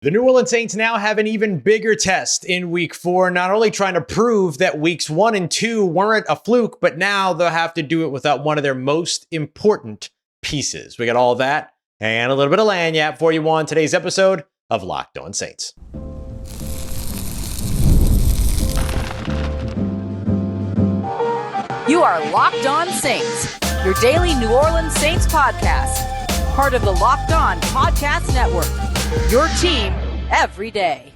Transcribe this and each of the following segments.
The New Orleans Saints now have an even bigger test in week 4, not only trying to prove that weeks 1 and 2 weren't a fluke, but now they'll have to do it without one of their most important pieces. We got all that and a little bit of lagniappe for you on today's episode of Locked On Saints. You are Locked On Saints, your daily New Orleans Saints podcast, part of the Locked On Podcast Network. Your team every day.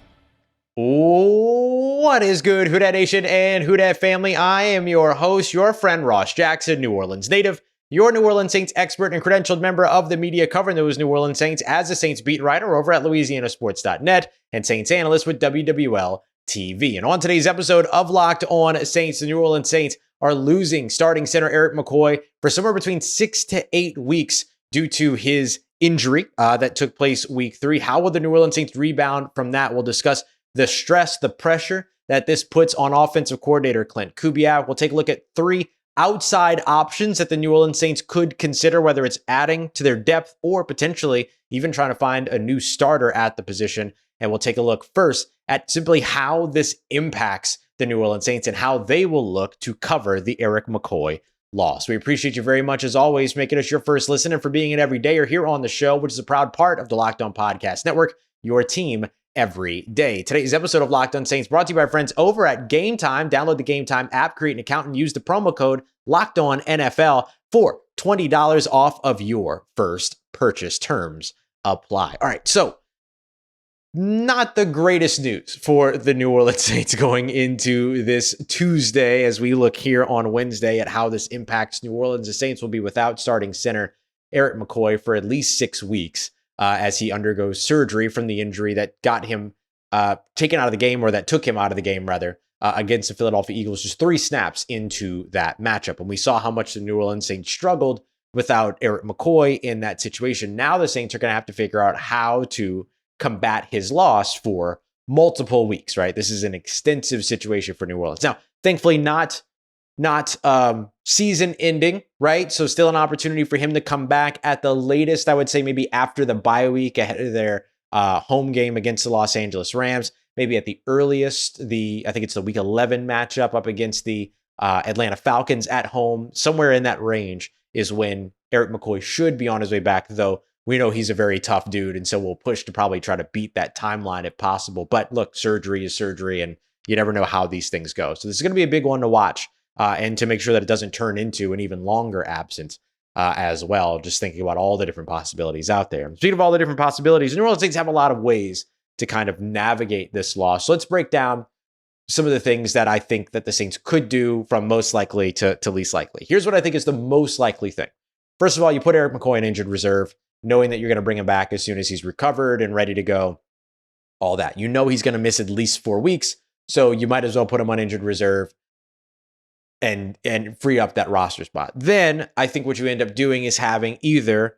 What is good, Who Dat Nation and Who Dat family? I am your host, your friend Ross Jackson, New Orleans native, your New Orleans Saints expert and credentialed member of the media covering those New Orleans Saints as a Saints beat writer over at LouisianaSports.net and Saints analyst with WWL TV. And on today's episode of Locked On Saints, the New Orleans Saints are losing starting center Erik McCoy for somewhere between 6 to 8 weeks due to his injury that took place week 3. How will the New Orleans Saints rebound from that? We'll discuss the stress, the pressure that this puts on offensive coordinator Klint Kubiak. We'll take a look at 3 outside options that the New Orleans Saints could consider, whether it's adding to their depth or potentially even trying to find a new starter at the position. And we'll take a look first at simply how this impacts the New Orleans Saints and how they will look to cover the Erik McCoy loss. We appreciate you very much, as always, making us your first listen and for being an everydayer here on the show, which is a proud part of the Locked On Podcast Network, your team every day. Today's episode of Locked On Saints brought to you by our friends over at Game Time. Download the Game Time app, create an account, and use the promo code LOCKEDONNFL for $20 off of your first purchase. Terms apply. All right, so not the greatest news for the New Orleans Saints going into this Tuesday as we look here on Wednesday at how this impacts New Orleans. The Saints will be without starting center Erik McCoy for at least 6 weeks as he undergoes surgery from the injury that got him taken out of the game, or that took him out of the game, rather, against the Philadelphia Eagles, just 3 snaps into that matchup. And we saw how much the New Orleans Saints struggled without Erik McCoy in that situation. Now the Saints are going to have to figure out how to combat his loss for multiple weeks, right? This is an extensive situation for New Orleans. Now, thankfully not season ending, right? So still an opportunity for him to come back at the latest, I would say maybe after the bye week ahead of their home game against the Los Angeles Rams, maybe at the earliest, I think it's the week 11 matchup up against the Atlanta Falcons at home. Somewhere in that range is when Erik McCoy should be on his way back, though we know he's a very tough dude, and so we'll push to probably try to beat that timeline if possible. But look, surgery is surgery, and you never know how these things go. So this is going to be a big one to watch and to make sure that it doesn't turn into an even longer absence as well, just thinking about all the different possibilities out there. Speaking of all the different possibilities, the New Orleans Saints have a lot of ways to kind of navigate this loss. So let's break down some of the things that I think that the Saints could do from most likely to least likely. Here's what I think is the most likely thing. First of all, you put Erik McCoy in injured reserve, knowing that you're going to bring him back as soon as he's recovered and ready to go, all that. You know he's going to miss at least 4 weeks, so you might as well put him on injured reserve and free up that roster spot. Then I think what you end up doing is having either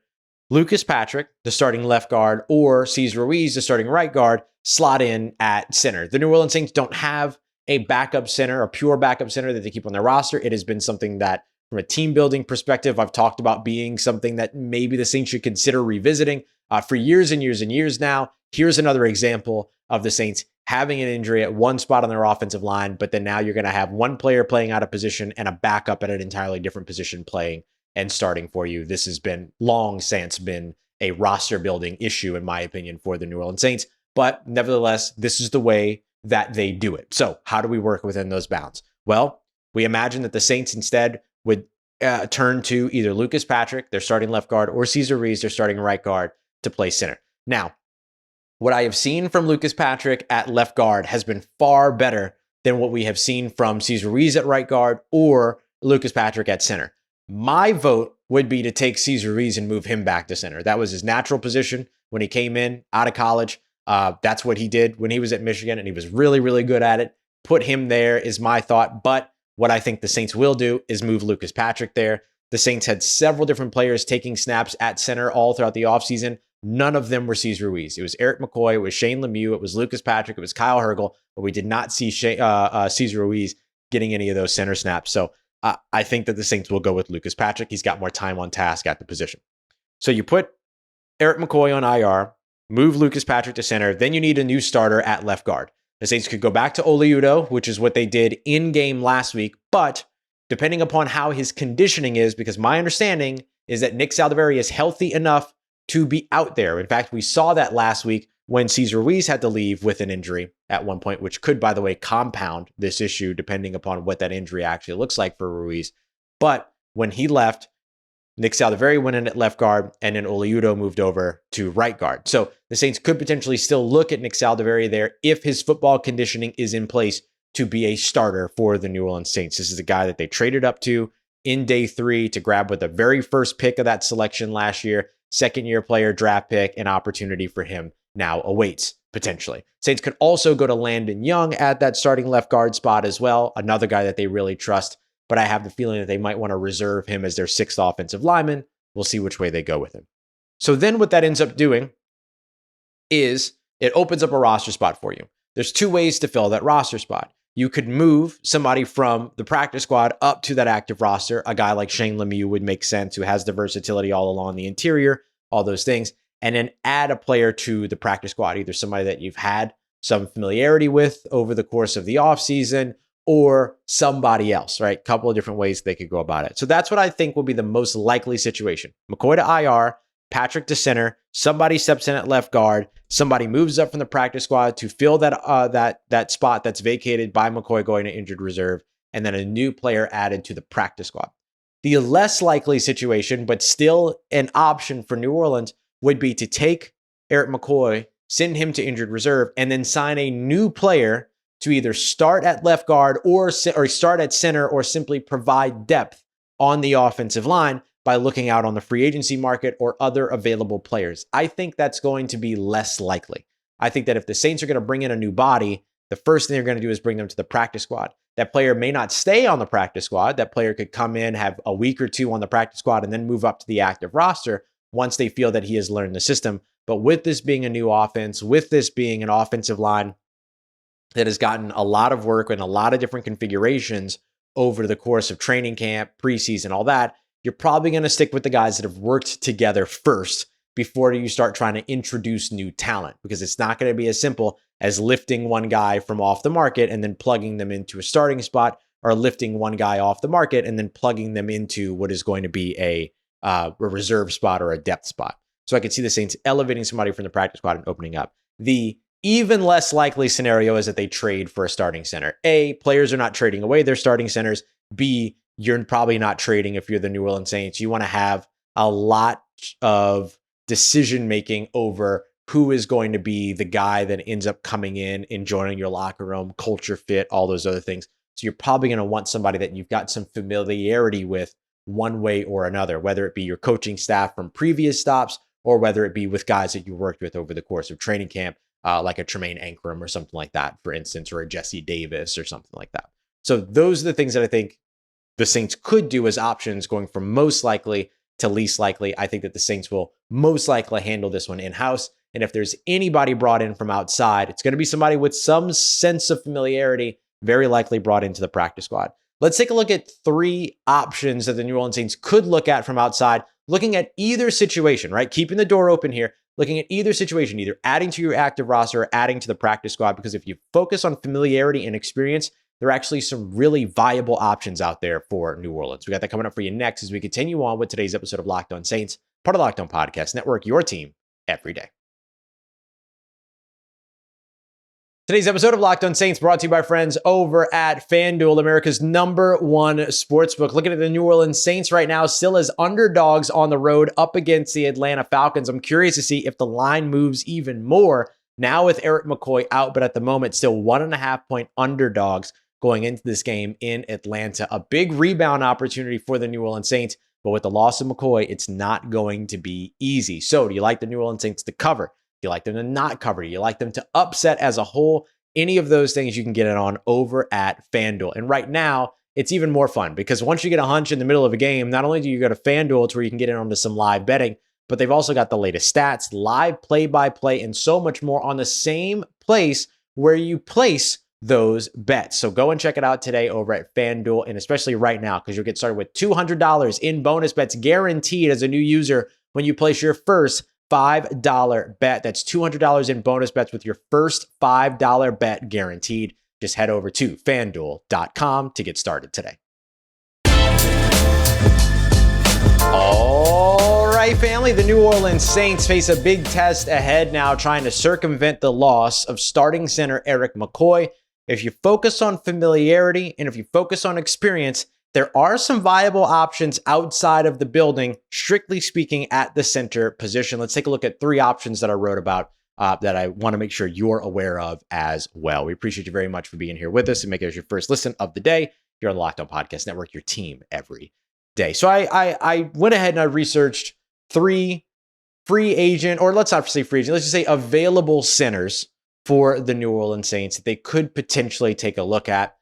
Lucas Patrick, the starting left guard, or Cesar Ruiz, the starting right guard, slot in at center. The New Orleans Saints don't have a backup center, a pure backup center that they keep on their roster. It has been something that, from a team building perspective, I've talked about being something that maybe the Saints should consider revisiting for years and years and years now. Here's another example of the Saints having an injury at one spot on their offensive line, but then now you're going to have one player playing out of position and a backup at an entirely different position playing and starting for you. This has been long since been a roster building issue, in my opinion, for the New Orleans Saints. But nevertheless, this is the way that they do it. So how do we work within those bounds? Well, we imagine that the Saints instead would turn to either Lucas Patrick, their starting left guard, or Cesar Ruiz, their starting right guard, to play center. Now, what I have seen from Lucas Patrick at left guard has been far better than what we have seen from Cesar Ruiz at right guard or Lucas Patrick at center. My vote would be to take Cesar Ruiz and move him back to center. That was his natural position when he came in out of college. That's what he did when he was at Michigan, and he was really, really good at it. Put him there is my thought, but what I think the Saints will do is move Lucas Patrick there. The Saints had several different players taking snaps at center all throughout the offseason. None of them were Cesar Ruiz. It was Erik McCoy, it was Shane Lemieux, it was Lucas Patrick, it was Kyle Hergel, but we did not see Cesar Ruiz getting any of those center snaps. So I think that the Saints will go with Lucas Patrick. He's got more time on task at the position. So you put Erik McCoy on IR, move Lucas Patrick to center. Then you need a new starter at left guard. The Saints could go back to Oli Udoh, which is what they did in game last week. But depending upon how his conditioning is, because my understanding is that Nick Saldiveri is healthy enough to be out there. In fact, we saw that last week when Cesar Ruiz had to leave with an injury at one point, which could, by the way, compound this issue depending upon what that injury actually looks like for Ruiz. But when he left, Nick Saldiveri went in at left guard, and then Oli Udoh moved over to right guard. So the Saints could potentially still look at Nick Saldiveri there if his football conditioning is in place to be a starter for the New Orleans Saints. This is a guy that they traded up to in day 3 to grab with the very first pick of that selection last year, second-year player draft pick. An opportunity for him now awaits, potentially. Saints could also go to Landon Young at that starting left guard spot as well, another guy that they really trust. But I have the feeling that they might want to reserve him as their 6th offensive lineman. We'll see which way they go with him. So then what that ends up doing is it opens up a roster spot for you. There's 2 ways to fill that roster spot. You could move somebody from the practice squad up to that active roster. A guy like Shane Lemieux would make sense, who has the versatility all along the interior, all those things, and then add a player to the practice squad, either somebody that you've had some familiarity with over the course of the offseason, or somebody else, right? Couple of different ways they could go about it. So that's what I think will be the most likely situation. McCoy to IR, Patrick to center, somebody steps in at left guard, somebody moves up from the practice squad to fill that spot that's vacated by McCoy going to injured reserve, and then a new player added to the practice squad. The less likely situation, but still an option for New Orleans, would be to take Erik McCoy, send him to injured reserve, and then sign a new player to either start at left guard or start at center, or simply provide depth on the offensive line by looking out on the free agency market or other available players. I think that's going to be less likely. I think that if the Saints are going to bring in a new body, the first thing they're going to do is bring them to the practice squad. That player may not stay on the practice squad. That player could come in, have a week or 2 on the practice squad, and then move up to the active roster once they feel that he has learned the system. But with this being a new offense, with this being an offensive line that has gotten a lot of work and a lot of different configurations over the course of training camp, preseason, all that, you're probably going to stick with the guys that have worked together first before you start trying to introduce new talent, because it's not going to be as simple as lifting one guy from off the market and then plugging them into a starting spot, or lifting one guy off the market and then plugging them into what is going to be a reserve spot or a depth spot. So I could see the Saints elevating somebody from the practice squad and opening up. The even less likely scenario is that they trade for a starting center. A, players are not trading away their starting centers. B, you're probably not trading if you're the New Orleans Saints. You want to have a lot of decision-making over who is going to be the guy that ends up coming in and joining your locker room, culture fit, all those other things. So you're probably going to want somebody that you've got some familiarity with one way or another, whether it be your coaching staff from previous stops or whether it be with guys that you worked with over the course of training camp, like a Tremaine Ankrum or something like that, for instance, or a Jesse Davis or something like that. So those are the things that I think the Saints could do as options, going from most likely to least likely. I think that the Saints will most likely handle this one in-house. And if there's anybody brought in from outside, it's going to be somebody with some sense of familiarity, very likely brought into the practice squad. Let's take a look at 3 options that the New Orleans Saints could look at from outside, looking at either situation, right? Keeping the door open here, looking at either situation, either adding to your active roster or adding to the practice squad, because if you focus on familiarity and experience, there are actually some really viable options out there for New Orleans. We got that coming up for you next as we continue on with today's episode of Locked On Saints, part of Locked On Podcast Network, your team every day. Today's episode of Locked On Saints brought to you by friends over at FanDuel, America's #1 sportsbook. Looking at the New Orleans Saints right now, still as underdogs on the road up against the Atlanta Falcons. I'm curious to see if the line moves even more now with Erik McCoy out, but at the moment, still 1.5-point underdogs going into this game in Atlanta. A big rebound opportunity for the New Orleans Saints, but with the loss of McCoy, it's not going to be easy. So do you like the New Orleans Saints to cover? Do you like them to not cover? Do you like them to upset as a whole? Any of those things you can get it on over at FanDuel. And right now, it's even more fun because once you get a hunch in the middle of a game, not only do you go to FanDuel, it's where you can get in onto some live betting, but they've also got the latest stats, live play-by-play, and so much more on the same place where you place those bets. So go and check it out today over at FanDuel, and especially right now, because you'll get started with $200 in bonus bets guaranteed as a new user when you place your first $5 bet. That's $200 in bonus bets with your first $5 bet guaranteed. Just head over to FanDuel.com to get started today. All right, family, the New Orleans Saints face a big test ahead now, trying to circumvent the loss of starting center Erik McCoy. If you focus on familiarity and if you focus on experience, there are some viable options outside of the building, strictly speaking, at the center position. Let's take a look at 3 options that I wrote about that I want to make sure you're aware of as well. We appreciate you very much for being here with us and making us your first listen of the day. You're on the Locked On Podcast Network, your team every day. So I went ahead and I researched 3 free agent, or let's not say free agent, let's just say available centers for the New Orleans Saints that they could potentially take a look at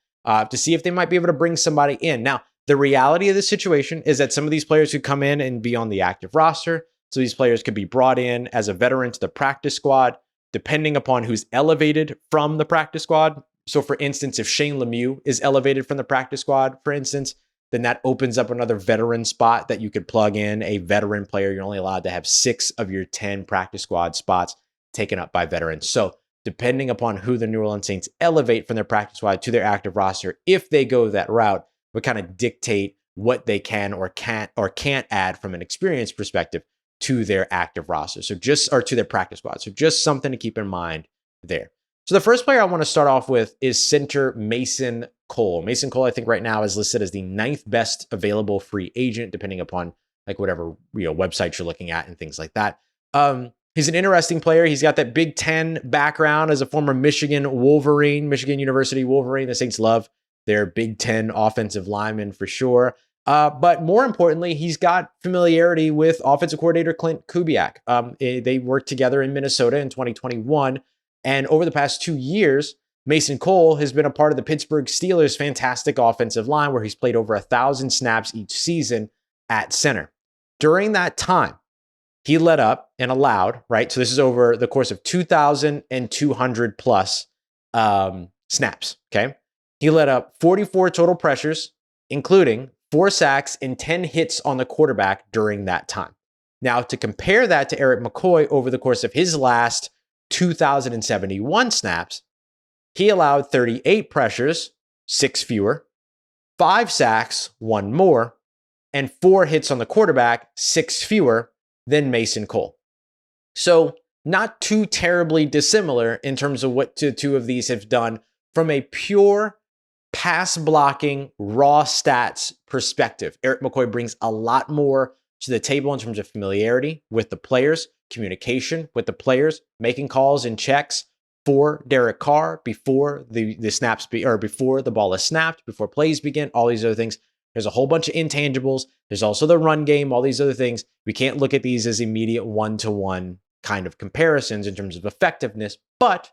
to see if they might be able to bring somebody in. Now, the reality of the situation is that some of these players could come in and be on the active roster. So these players could be brought in as a veteran to the practice squad, depending upon who's elevated from the practice squad. So for instance, if Shane Lemieux is elevated from the practice squad, for instance, then that opens up another veteran spot that you could plug in a veteran player. You're only allowed to have 6 of your 10 practice squad spots taken up by veterans. So depending upon who the New Orleans Saints elevate from their practice squad to their active roster, if they go that route, would kind of dictate what they can or can't add from an experience perspective to their active roster. So to their practice squad. So just something to keep in mind there. So the first player I want to start off with is center Mason Cole. Mason Cole, I think right now is listed as the 9th best available free agent, depending upon like whatever website you're looking at and things like that. He's an interesting player. He's got that Big Ten background as a former Michigan University Wolverine. The Saints love their Big Ten offensive lineman for sure. But more importantly, he's got familiarity with offensive coordinator Klint Kubiak. They worked together in Minnesota in 2021. And over the past 2 years, Mason Cole has been a part of the Pittsburgh Steelers' fantastic offensive line where he's played over 1,000 snaps each season at center. During that time, he led up and allowed, right? So this is over the course of 2,200 plus snaps, okay? He led up 44 total pressures, including 4 sacks and 10 hits on the quarterback during that time. Now, to compare that to Erik McCoy over the course of his last 2,071 snaps, he allowed 38 pressures, 6 fewer, 5 sacks, 1 more, and 4 hits on the quarterback, 6 fewer than Mason Cole. So not too terribly dissimilar in terms of what the 2 of these have done from a pure pass blocking, raw stats perspective. Erik McCoy brings a lot more to the table in terms of familiarity with the players, communication with the players, making calls and checks for Derek Carr before the snaps before the ball is snapped, before plays begin, all these other things. There's a whole bunch of intangibles. There's also the run game, all these other things. We can't look at these as immediate one-to-one kind of comparisons in terms of effectiveness, but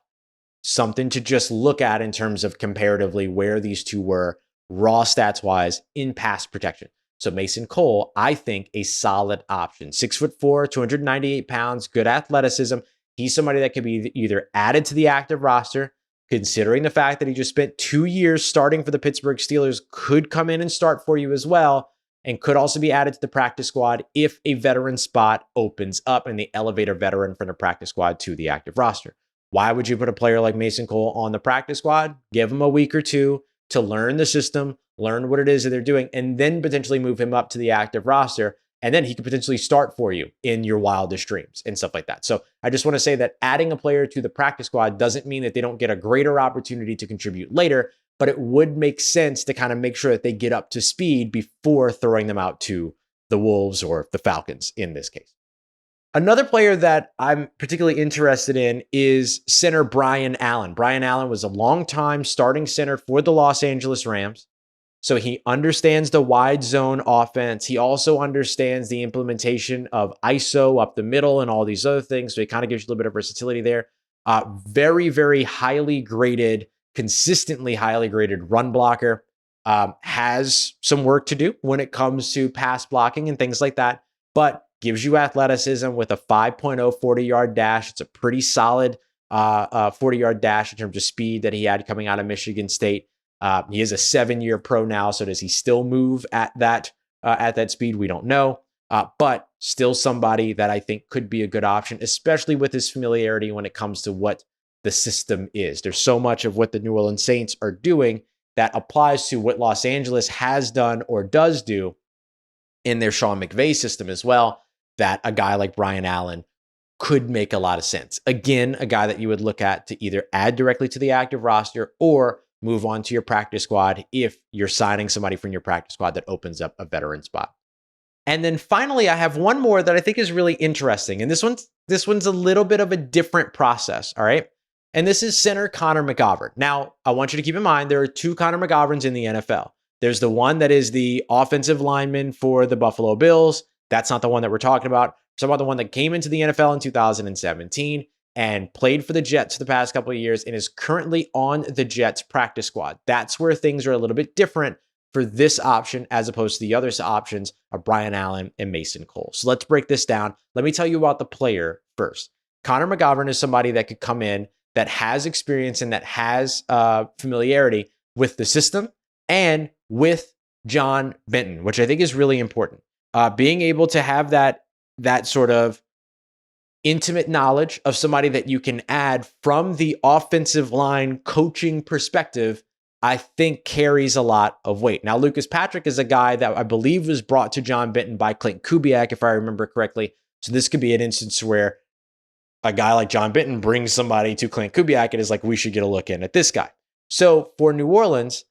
something to just look at in terms of comparatively where these 2 were raw stats wise in pass protection. So Mason Cole, I think a solid option. 6'4", 298 pounds, good athleticism. He's somebody that could be either added to the active roster, considering the fact that he just spent 2 years starting for the Pittsburgh Steelers, could come in and start for you as well, and could also be added to the practice squad if a veteran spot opens up and they elevate a veteran from the practice squad to the active roster. Why would you put a player like Mason Cole on the practice squad? Give him a week or 2 to learn the system, learn what it is that they're doing, and then potentially move him up to the active roster. And then he could potentially start for you in your wildest dreams and stuff like that. So I just want to say that adding a player to the practice squad doesn't mean that they don't get a greater opportunity to contribute later, but it would make sense to kind of make sure that they get up to speed before throwing them out to the Wolves or the Falcons in this case. Another player that I'm particularly interested in is center Brian Allen. Brian Allen was a longtime starting center for the Los Angeles Rams. So he understands the wide zone offense. He also understands the implementation of ISO up the middle and all these other things. So he kind of gives you a little bit of versatility there. Very, very highly graded, consistently highly graded run blocker. Has some work to do when it comes to pass blocking and things like that, but gives you athleticism with a 5.0 40-yard dash. It's a pretty solid 40-yard dash in terms of speed that he had coming out of Michigan State. He is a 7-year pro now, so does he still move at that speed? We don't know. But still somebody that I think could be a good option, especially with his familiarity when it comes to what the system is. There's so much of what the New Orleans Saints are doing that applies to what Los Angeles has done or does do in their Sean McVay system as well, that a guy like Brian Allen could make a lot of sense. Again, a guy that you would look at to either add directly to the active roster or move on to your practice squad if you're signing somebody from your practice squad that opens up a veteran spot. And then finally, I have one more that I think is really interesting. And this one's a little bit of a different process, all right? And this is center Conor McGovern. Now, I want you to keep in mind, there are two Conor McGoverns in the NFL. There's the one that is the offensive lineman for the Buffalo Bills. That's not the one that we're talking about. We're talking about the one that came into the NFL in 2017 and played for the Jets for the past couple of years and is currently on the Jets practice squad. That's where things are a little bit different for this option as opposed to the other options of Brian Allen and Mason Cole. So let's break this down. Let me tell you about the player first. Conor McGovern is somebody that could come in that has experience and that has familiarity with the system and with John Benton, which I think is really important. Being able to have that sort of intimate knowledge of somebody that you can add from the offensive line coaching perspective, I think carries a lot of weight. Now, Lucas Patrick is a guy that I believe was brought to John Benton by Klint Kubiak, if I remember correctly. So this could be an instance where a guy like John Benton brings somebody to Klint Kubiak and is like, we should get a look in at this guy. So for New Orleans,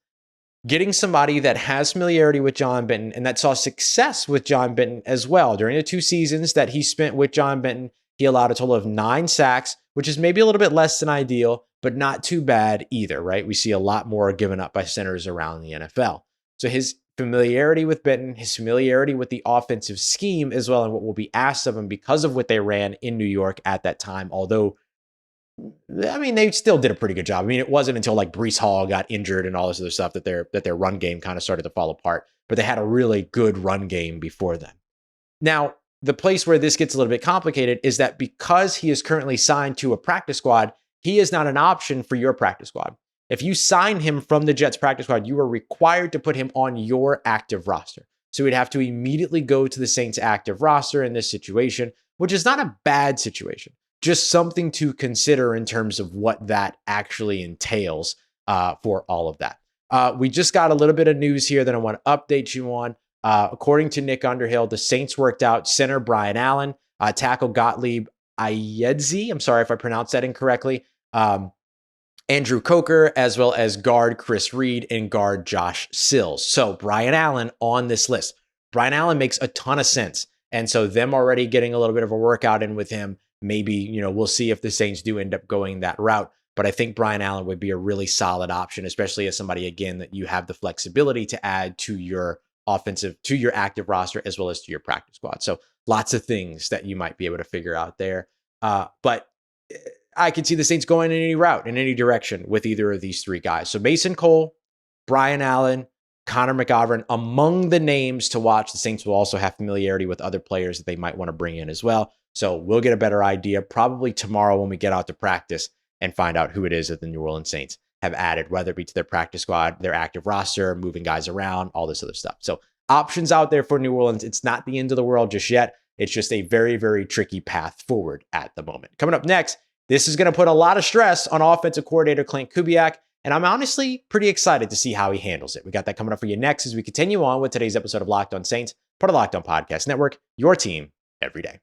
getting somebody that has familiarity with John Benton and that saw success with John Benton as well. During the 2 seasons that he spent with John Benton, he allowed a total of 9 sacks, which is maybe a little bit less than ideal, but not too bad either, right? We see a lot more given up by centers around the NFL. So his familiarity with Benton, his familiarity with the offensive scheme as well, and what will be asked of him because of what they ran in New York at that time, although I mean, they still did a pretty good job. I mean, it wasn't until like Breece Hall got injured and all this other stuff that their run game kind of started to fall apart. But they had a really good run game before then. Now, the place where this gets a little bit complicated is that because he is currently signed to a practice squad, he is not an option for your practice squad. If you sign him from the Jets practice squad, you are required to put him on your active roster. So we'd have to immediately go to the Saints active roster in this situation, which is not a bad situation. Just something to consider in terms of what that actually entails for all of that. We just got a little bit of news here that I want to update you on. According to Nick Underhill, the Saints worked out center Brian Allen, tackle Gottlieb Ayedzi, I'm sorry if I pronounced that incorrectly, Andrew Coker, as well as guard Chris Reed and guard Josh Sills. So Brian Allen on this list. Brian Allen makes a ton of sense. And so them already getting a little bit of a workout in with him, maybe, we'll see if the Saints do end up going that route. But I think Brian Allen would be a really solid option, especially as somebody, again, that you have the flexibility to add to your your active roster, as well as to your practice squad. So lots of things that you might be able to figure out there. But I could see the Saints going in any route, in any direction with either of these 3 guys. So Mason Cole, Brian Allen, Conor McGovern, among the names to watch. The Saints will also have familiarity with other players that they might want to bring in as well. So we'll get a better idea probably tomorrow when we get out to practice and find out who it is that the New Orleans Saints have added, whether it be to their practice squad, their active roster, moving guys around, all this other stuff. So options out there for New Orleans. It's not the end of the world just yet. It's just a very, very tricky path forward at the moment. Coming up next, this is going to put a lot of stress on offensive coordinator Klint Kubiak, and I'm honestly pretty excited to see how he handles it. We got that coming up for you next as we continue on with today's episode of Locked On Saints, part of Locked On Podcast Network, your team every day.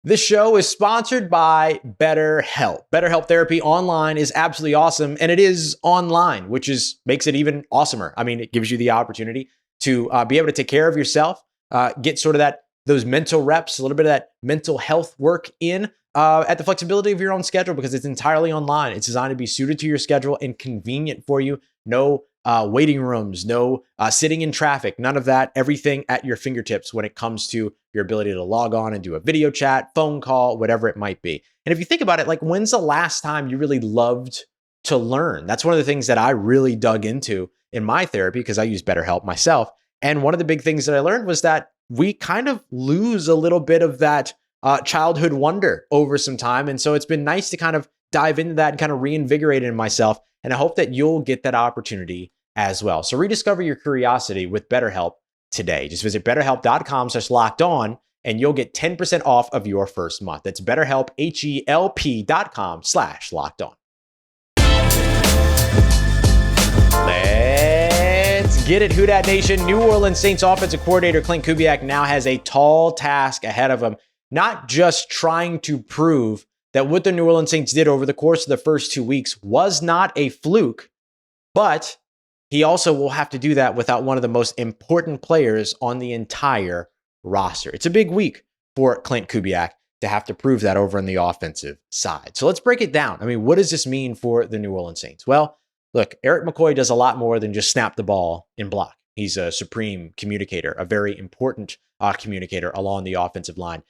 This show is sponsored by BetterHelp. BetterHelp Therapy Online is absolutely awesome, and it is online, which makes it even awesomer. I mean, it gives you the opportunity to be able to take care of yourself, get sort of those mental reps, a little bit of that mental health work in at the flexibility of your own schedule because it's entirely online. It's designed to be suited to your schedule and convenient for you. No waiting rooms, no sitting in traffic, none of that. Everything at your fingertips when it comes to your ability to log on and do a video chat, phone call, whatever it might be. And if you think about it, like when's the last time you really loved to learn? That's one of the things that I really dug into in my therapy because I use BetterHelp myself. And one of the big things that I learned was that we kind of lose a little bit of that childhood wonder over some time. And so it's been nice to kind of dive into that and kind of reinvigorate it in myself. And I hope that you'll get that opportunity as well. So rediscover your curiosity with BetterHelp today. Just visit betterhelp.com/lockedon and you'll get 10% off of your first month. That's BetterHelp, HELP.com/lockedon. Let's get it, Who Dat Nation. New Orleans Saints offensive coordinator Klint Kubiak now has a tall task ahead of him, not just trying to prove that what the New Orleans Saints did over the course of the first 2 weeks was not a fluke, but he also will have to do that without one of the most important players on the entire roster. It's a big week for Klint Kubiak to have to prove that over on the offensive side. So let's break it down. I mean, what does this mean for the New Orleans Saints? Well, look, Eric McCoy does a lot more than just snap the ball and block. He's a supreme communicator, a very important communicator along the offensive line.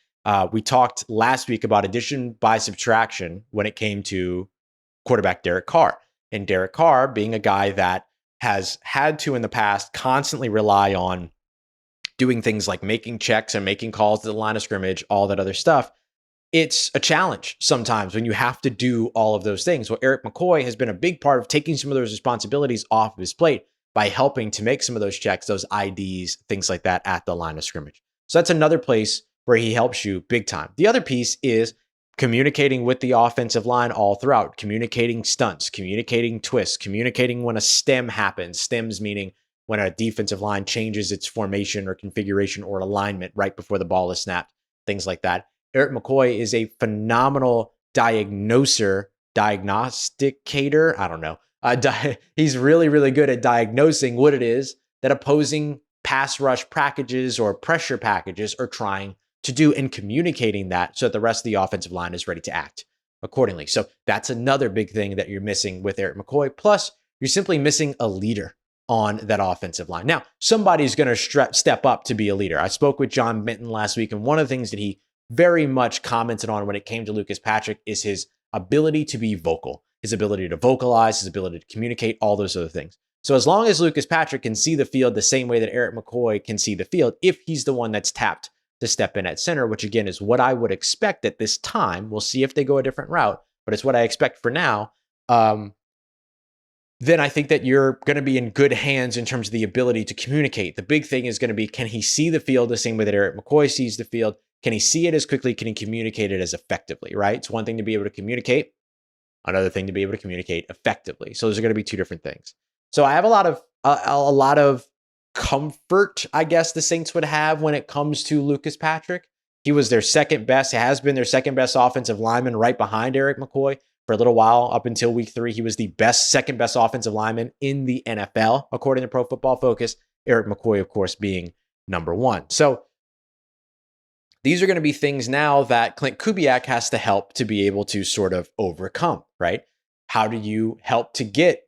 We talked last week about addition by subtraction when it came to quarterback Derek Carr. And Derek Carr being a guy that has had to in the past constantly rely on doing things like making checks and making calls to the line of scrimmage, all that other stuff. It's a challenge sometimes when you have to do all of those things. Well, Eric McCoy has been a big part of taking some of those responsibilities off of his plate by helping to make some of those checks, those IDs, things like that at the line of scrimmage. So that's another place where he helps you big time. The other piece is communicating with the offensive line all throughout, communicating stunts, communicating twists, communicating when a stem happens. Stems meaning when a defensive line changes its formation or configuration or alignment right before the ball is snapped, things like that. Eric McCoy is a phenomenal diagnosticator. I don't know. He's really, really good at diagnosing what it is that opposing pass rush packages or pressure packages are trying to do and communicating that so that the rest of the offensive line is ready to act accordingly. So that's another big thing that you're missing with Eric McCoy. Plus, you're simply missing a leader on that offensive line. Now, somebody's going to step up to be a leader. I spoke with John Minton last week, and one of the things that he very much commented on when it came to Lucas Patrick is his ability to be vocal, his ability to vocalize, his ability to communicate, all those other things. So as long as Lucas Patrick can see the field the same way that Eric McCoy can see the field, if he's the one that's tapped to step in at center, which again is what I would expect at this time. We'll see if they go a different route, but it's what I expect for now. Then I think that you're going to be in good hands in terms of the ability to communicate. The big thing is going to be, can he see the field the same way that Eric McCoy sees the field? Can he see it as quickly? Can he communicate it as effectively, right? It's one thing to be able to communicate, another thing to be able to communicate effectively. So those are going to be two different things. So I have a lot of comfort, I guess the Saints would have when it comes to Lucas Patrick. He was their second best, has been their second best offensive lineman right behind Eric McCoy for a little while. Up until week 3, he was the second best offensive lineman in the NFL, according to Pro Football Focus. Eric McCoy, of course, being number 1. So these are going to be things now that Klint Kubiak has to help to be able to sort of overcome, right? How do you help to get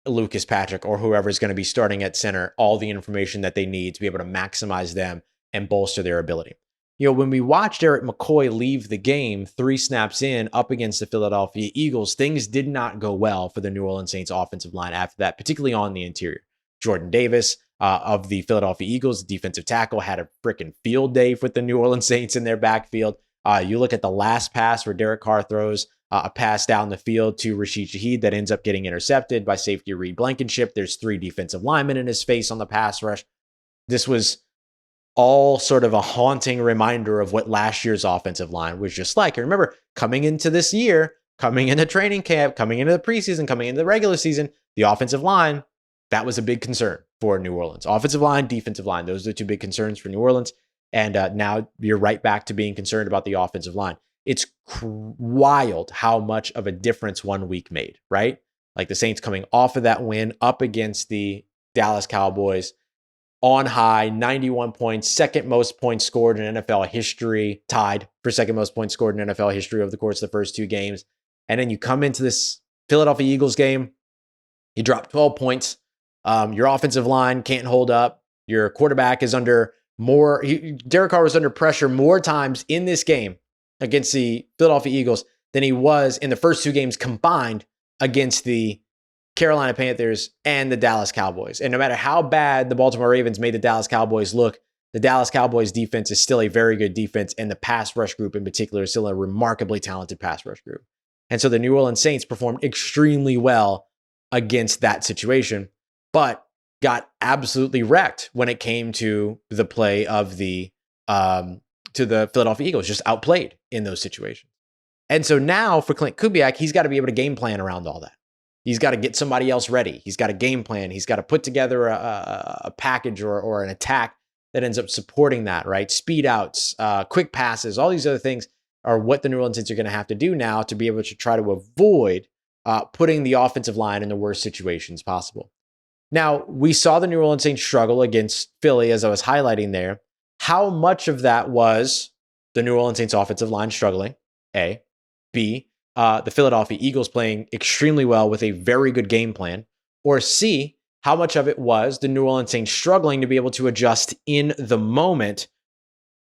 Lucas Patrick or whoever is going to be starting at center all the information that they need to be able to maximize them and bolster their ability? You know, when we watched Eric McCoy leave the game 3 snaps in up against the Philadelphia Eagles, things did not go well for the New Orleans Saints offensive line after that, particularly on the interior. Jordan Davis of the Philadelphia Eagles, defensive tackle, had a freaking field day with the New Orleans Saints in their backfield. You look at the last pass where Derek Carr throws a pass down the field to Rashid Shaheed that ends up getting intercepted by safety Reed Blankenship. There's 3 defensive linemen in his face on the pass rush. This was all sort of a haunting reminder of what last year's offensive line was just like. And remember, coming into this year, coming into training camp, coming into the preseason, coming into the regular season, the offensive line, that was a big concern for New Orleans. Offensive line, defensive line, those are the 2 big concerns for New Orleans. And now you're right back to being concerned about the offensive line. It's wild how much of a difference 1 week made, right? Like the Saints coming off of that win up against the Dallas Cowboys on high, 91 points, second most points scored in NFL history, tied for second most points scored in NFL history over the course of the first 2 games. And then you come into this Philadelphia Eagles game, you drop 12 points. Your offensive line can't hold up. Your quarterback is under Derek Carr was under pressure more times in this game against the Philadelphia Eagles than he was in the first 2 games combined against the Carolina Panthers and the Dallas Cowboys. And no matter how bad the Baltimore Ravens made the Dallas Cowboys look, the Dallas Cowboys defense is still a very good defense, and the pass rush group in particular is still a remarkably talented pass rush group. And so the New Orleans Saints performed extremely well against that situation. But got absolutely wrecked when it came to the play of the Philadelphia Eagles, just outplayed in those situations. And so now for Klint Kubiak, he's got to be able to game plan around all that. He's got to get somebody else ready. He's got a game plan. He's got to put together a package or an attack that ends up supporting that, right? Speed outs, quick passes, all these other things are what the New Orleans Saints are going to have to do now to be able to try to avoid putting the offensive line in the worst situations possible. Now, we saw the New Orleans Saints struggle against Philly, as I was highlighting there. How much of that was the New Orleans Saints offensive line struggling? A. B. The Philadelphia Eagles playing extremely well with a very good game plan. Or C. How much of it was the New Orleans Saints struggling to be able to adjust in the moment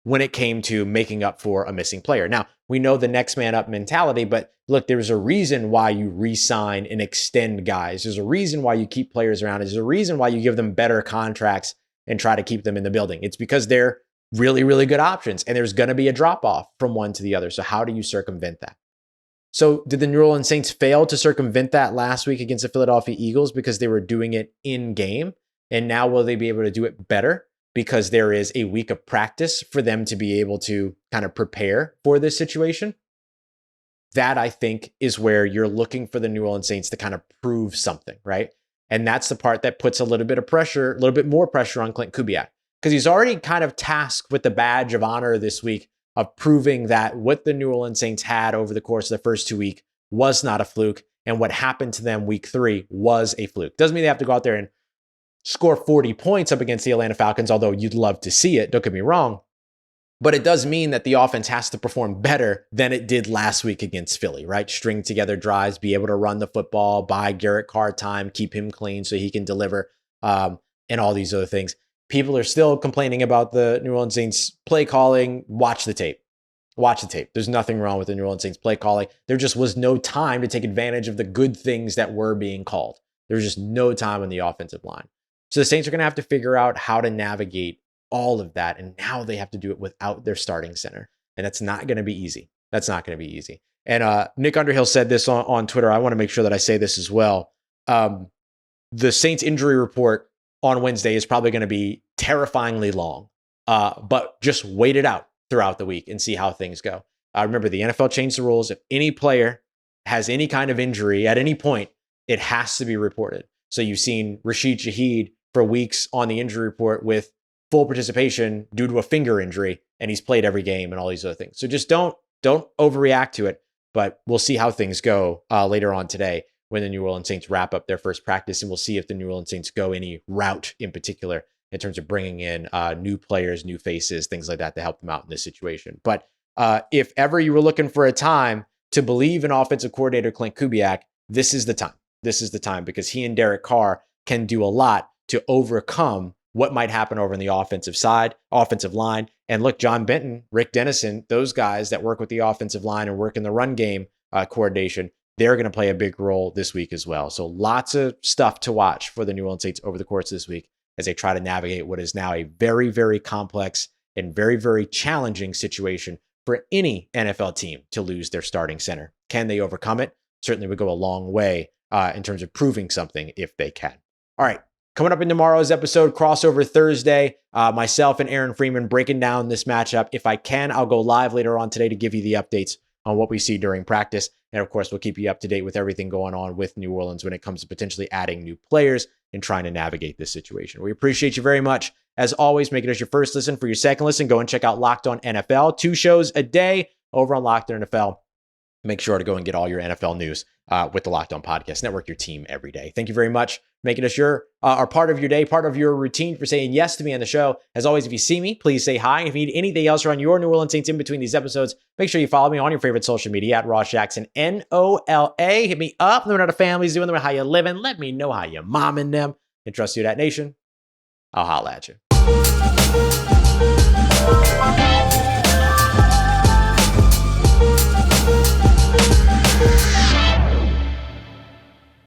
when it came to making up for a missing player? Now, we know the next man up mentality, but look, there's a reason why you re-sign and extend guys. There's a reason why you keep players around. There's a reason why you give them better contracts and try to keep them in the building. It's because they're really, really good options, and there's going to be a drop-off from one to the other. So how do you circumvent that? So did the New Orleans Saints fail to circumvent that last week against the Philadelphia Eagles because they were doing it in game? And now will they be able to do it better because there is a week of practice for them to be able to kind of prepare for this situation? That, I think, is where you're looking for the New Orleans Saints to kind of prove something, right? And that's the part that puts a little bit of pressure, a little bit more pressure on Klint Kubiak, because he's already kind of tasked with the badge of honor this week of proving that what the New Orleans Saints had over the course of the first 2 weeks was not a fluke, and what happened to them week 3 was a fluke. Doesn't mean they have to go out there and score 40 points up against the Atlanta Falcons, although you'd love to see it, don't get me wrong. But it does mean that the offense has to perform better than it did last week against Philly, right? String together drives, be able to run the football, buy Derek Carr time, keep him clean so he can deliver, and all these other things. People are still complaining about the New Orleans Saints play calling. Watch the tape. Watch the tape. There's nothing wrong with the New Orleans Saints play calling. There just was no time to take advantage of the good things that were being called. There was just no time on the offensive line. So the Saints are going to have to figure out how to navigate all of that. And now they have to do it without their starting center. And that's not going to be easy. That's not going to be easy. And Nick Underhill said this on Twitter. I want to make sure that I say this as well. The Saints injury report on Wednesday is probably going to be terrifyingly long, but just wait it out throughout the week and see how things go. Remember, the NFL changed the rules. If any player has any kind of injury at any point, it has to be reported. So you've seen Rashid Shaheed for weeks on the injury report with full participation due to a finger injury, and he's played every game and all these other things. So just don't overreact to it, but we'll see how things go later on today when the New Orleans Saints wrap up their first practice, and we'll see if the New Orleans Saints go any route in particular in terms of bringing in new players, new faces, things like that to help them out in this situation. But if ever you were looking for a time to believe in offensive coordinator Klint Kubiak, this is the time. This is the time because he and Derek Carr can do a lot to overcome what might happen over on the offensive side, offensive line. And look, John Benton, Rick Dennison, those guys that work with the offensive line and work in the run game coordination, they're going to play a big role this week as well. So lots of stuff to watch for the New Orleans Saints over the course of this week as they try to navigate what is now a very, very complex and very, very challenging situation for any NFL team to lose their starting center. Can they overcome it? Certainly would go a long way in terms of proving something if they can. All right. Coming up in tomorrow's episode, Crossover Thursday, myself and Aaron Freeman breaking down this matchup. If I can, I'll go live later on today to give you the updates on what we see during practice. And of course, we'll keep you up to date with everything going on with New Orleans when it comes to potentially adding new players and trying to navigate this situation. We appreciate you very much. As always, make it as your first listen. For your second listen, go and check out Locked On NFL. 2 shows a day over on Locked On NFL. Make sure to go and get all your NFL news with the Locked On Podcast Network, your team every day. Thank you very much for making us your part of your day, part of your routine, for saying yes to me on the show. As always, if you see me, please say hi. If you need anything else around your New Orleans Saints in between these episodes, make sure you follow me on your favorite social media at Ross Jackson, NOLA. Hit me up. Let me know how the family's doing. Let me know how you living. Let me know how you're momming them. And trust you, that nation. I'll holla at you.